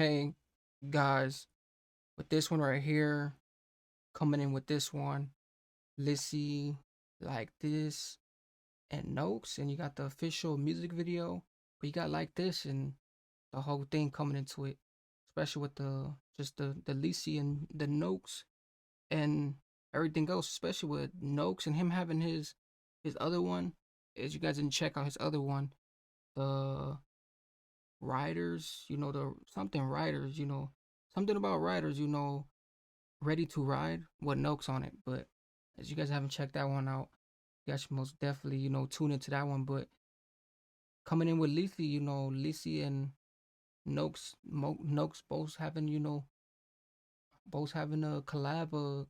Hey guys, with this one right here, coming in with this one, Lisi, like this, and Nokz, and you got the official music video, but you got like this and the whole thing coming into it, especially with the Lisi and the Nokz and everything else, especially with Nokz and him having his other one. As you guys didn't check out his other one, the Riders, the something Riders, something about Riders, Ready to Ride with Nokz on it. But as you guys haven't checked that one out, you guys should most definitely, tune into that one. But coming in with Lisi, Lisi and Nokz both having a collab,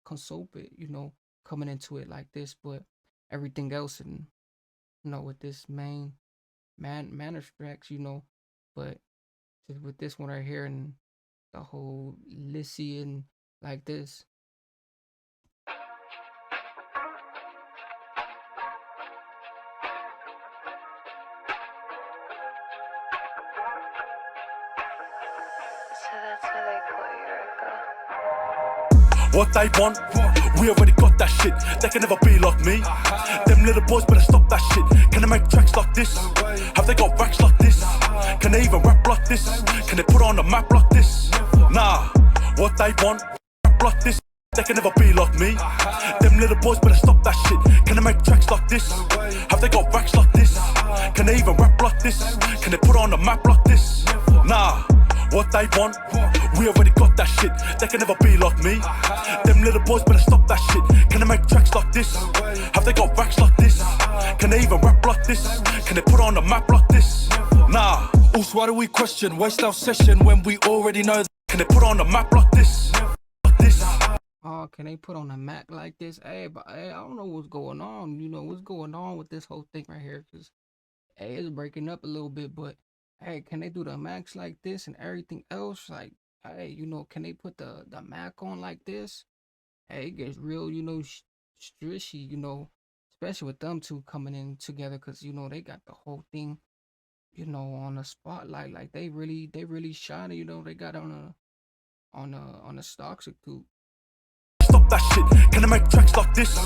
consult it, coming into it like this. But everything else, and with this manner tracks, but just with this one right here and the whole Lisi and like this. So that's why they call you Rico. What they want, we already got that shit. They can never be like me. Them little boys better stop that shit. Can they make tracks like this? Have they got racks like this? Can they even rap like this? Can they put on a map like this? Nah, what they want, rap like this. They can never be like me. Them little boys better stop that shit. Can they make tracks like this? Have they got racks like this? Can they even rap like this? Can they put on a map like this? Nah, what they want, we already got that shit. They can never be like me. Them little boys better stop that shit. Can they make tracks like this? Have they got racks like this? Can they even rap like this? Can they put on a map like this? Nah. Also, why do we question? Waste our session when we already know. Can they put on a map like this? Oh, can they put on a map like this? Hey, but hey, I don't know what's going on. What's going on with this whole thing right here? Cause hey, it's breaking up a little bit. But hey, can they do the max like this and everything else? Like, hey, can they put the Mac on like this? Hey, it gets real, strishy, especially with them two coming in together, cause they got the whole thing, on the spotlight. Like they really shine it. They got on a stock too. Stop that shit. Can they make tracks like this?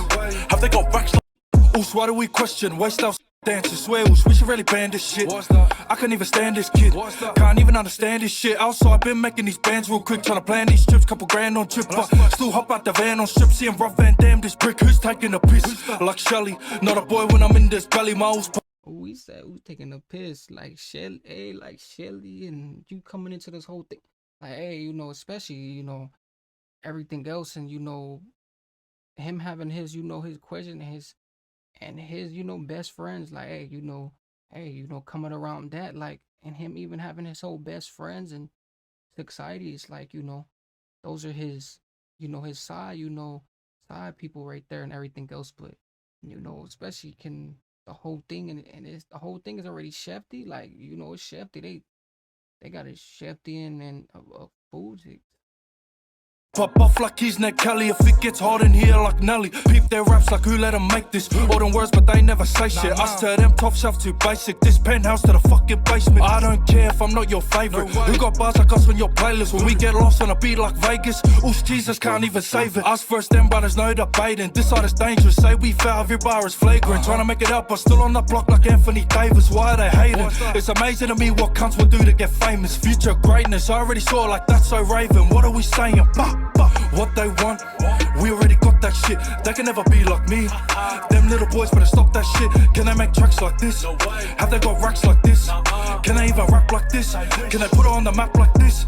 Have they got racks like this? Also, why do we question? Waste our dances, swears. We should really ban this shit. I can't even stand this kid. Can't even understand this shit. Outside, been making these bands real quick, trying to plan these trips. Couple grand on trip, but still hop out the van on strip. Seeing rough Van Dam, this brick. Who's taking a piss? Like Shelly, not a boy when I'm in this belly. Miles. We said who's taking a piss, like Shelly, hey, like Shelly, and you coming into this whole thing, like, hey, especially, everything else, and him having his, his question, his best friends, like, hey, coming around that, like, and him even having his whole best friends and society is like, those are his, his side, side people right there and everything else, but especially can the whole thing and it's the whole thing is already shefty, like it's shefty. They got it shefty and food. Pop off like he's Ned Kelly. If it gets hard in here like Nelly, peep their raps like who let them make this. All them words but they never say shit. Us to them top shelf too basic. This penthouse to the fucking basement. I don't care if I'm not your favorite. Who got bars like us on your playlist? When we get lost on a beat like Vegas, oof, Jesus can't even save it. Us first, them brothers no debating. This side is dangerous. Say we foul, every bar is flagrant. Trying to make it up, but still on the block like Anthony Davis. Why are they hating? It's amazing to me what cunts will do to get famous. Future greatness, I already saw like that's so Raven. What are we saying? What they want, we already got that shit. They can never be like me. Them little boys better stop that shit. Can they make tracks like this? Have they got racks like this? Can they even rap like this? Can they put it on the map like this?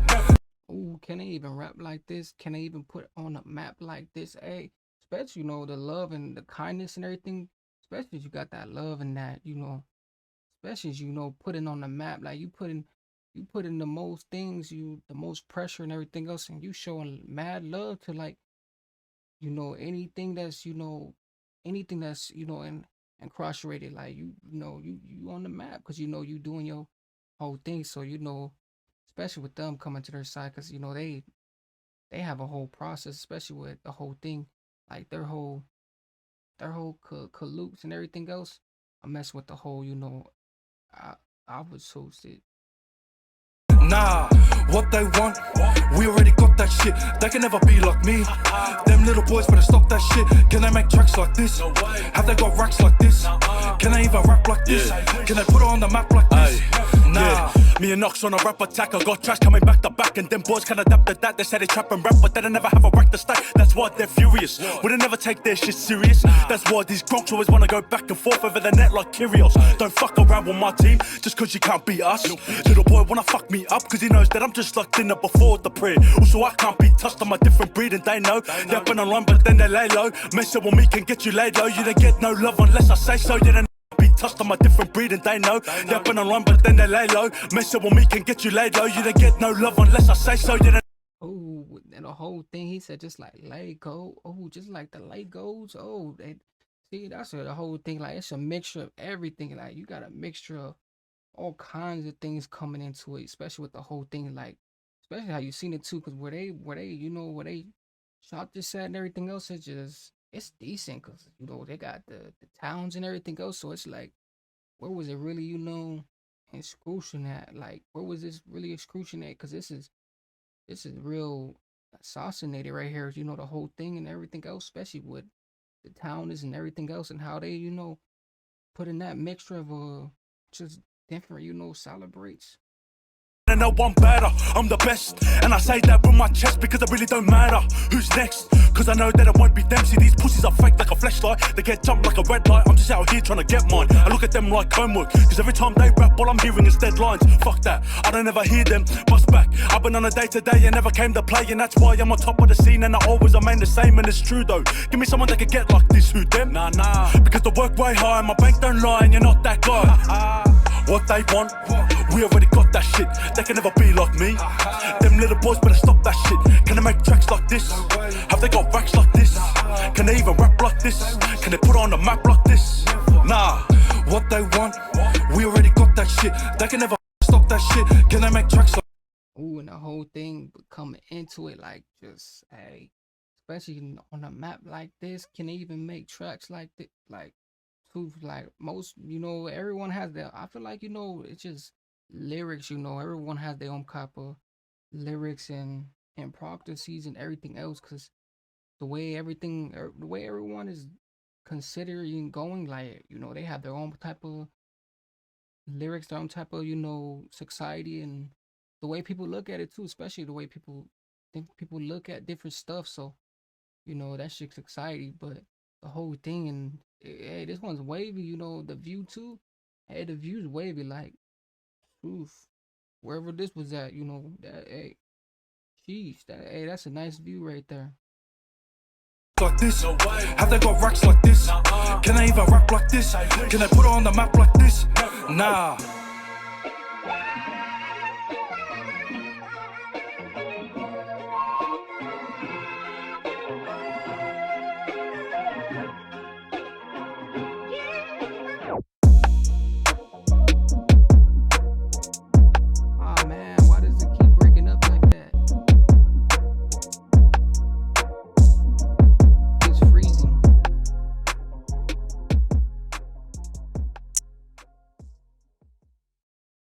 Ooh, can they even rap like this? Can they even put on a map like this? Hey, especially, the love and the kindness and everything. Especially you got that love and that, especially as putting on the map, like you put in the most things, the most pressure and everything else, and you showing mad love to, like, anything that's and incarcerated, like you on the map, because you doing your whole thing. So especially with them coming to their side, because they have a whole process, especially with the whole thing, like their whole colludes and everything else. I mess with the whole, I was hosted. Nah, What they want, we already got that shit. They can never be like me. Them little boys better stop that shit. Can they make tracks like this? Have they got racks like this? Can they even rap like this? Can they put it on the map like this? Nah. Me and Nokz on a rap attack. I got trash coming back to back, and them boys can adapt to that. They say they trap and rap, but they don't never have a rack to stack. That's why they're furious. We don't never take their shit serious. That's why these gronks always wanna go back and forth over the net like curios. Don't fuck around with my team just cause you can't beat us. Little boy wanna fuck me up cause he knows that I'm just like dinner before the prayer. Also I can't be touched, I'm a different breed and they know. They're up and online but then they lay low. Messing with me can get you laid low. You don't get no love unless I say so. You don't be touched, I'm a different breed and they know. They're up and online but then they lay low. Messing with me can get you laid low. You don't get no love unless I say so. You don't. Oh, and the whole thing he said just like Lego. Oh, just like the Legos. Oh, they see that's the whole thing. Like it's a mixture of everything. Like you got a mixture of all kinds of things coming into it, especially with the whole thing. Like especially how you seen it too, because where they where they shot this at and everything else, it's decent because they got the towns and everything else. So it's like where was it really excruciating at? Like where was this really excruciating at? Because this is real assassinated right here. The whole thing and everything else, especially with the town is and everything else, and how they put in that mixture of just different celebrates. And no one better, I'm the best. And I say that with my chest because it really don't matter who's next. Cause I know that it won't be them. See, these pussies are fake like a flashlight. They get jumped like a red light. I'm just out here trying to get mine. I look at them like homework. Cause every time they rap, all I'm hearing is deadlines. Fuck that, I don't ever hear them. Bust back, I've been on a day to day and never came to play. And that's why I'm on top of the scene and I always remain the same. And it's true though, give me someone that can get like this. Who them? Nah. Because the work way high and my bank don't lie and you're not that guy. What they want, we already got that shit. They can never be like me. Them little boys better stop that shit. Can they make tracks like this? Have they got racks like this? Can they even rap like this? Can they put it on the map like this? Nah. What they want, we already got that shit. They can never stop that shit. Can they make tracks like Ooh, and the whole thing coming into it like just especially on a map like this, can they even make tracks like this? Like most, everyone has their. I feel like it's just lyrics. Everyone has their own type of lyrics and processes and everything else. Cause the way everyone is considering going, like they have their own type of lyrics, their own type of society, and the way people look at it too. Especially the way people think people look at different stuff. So that shit's society, but the whole thing and hey, this one's wavy. The view too. Hey, the view's wavy. Like, oof, wherever this was at, that hey, sheesh, that's a nice view right there. this? Have they got racks like this? Can they even rap like this? Can they put it on the map like this? Nah. Oh man, why does it keep breaking up like that? It's freezing.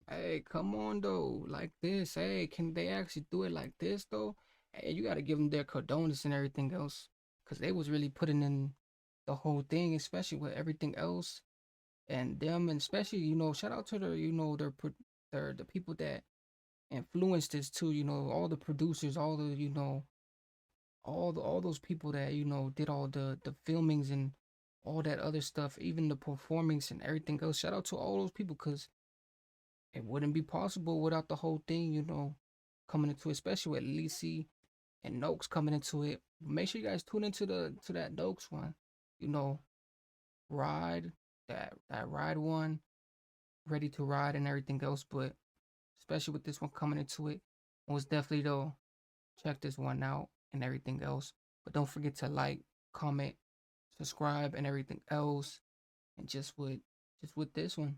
Hey, come on though, like this. Hey, can they actually do it like this though? Hey, you gotta give them their condolences and everything else, cause they was really putting in the whole thing, especially with everything else and them, and especially shout out to their the people that influenced this too. All the producers, all the all those people that did all the filmings and all that other stuff, even the performance and everything else. Shout out to all those people, cause it wouldn't be possible without the whole thing, coming into it, especially with Lisi and Nokz coming into it. Make sure you guys tune into that Nokz one. You know, ride that ride one, ready to ride and everything else. But especially with this one coming into it, most definitely though, check this one out and everything else. But don't forget to like, comment, subscribe, and everything else. And just with this one.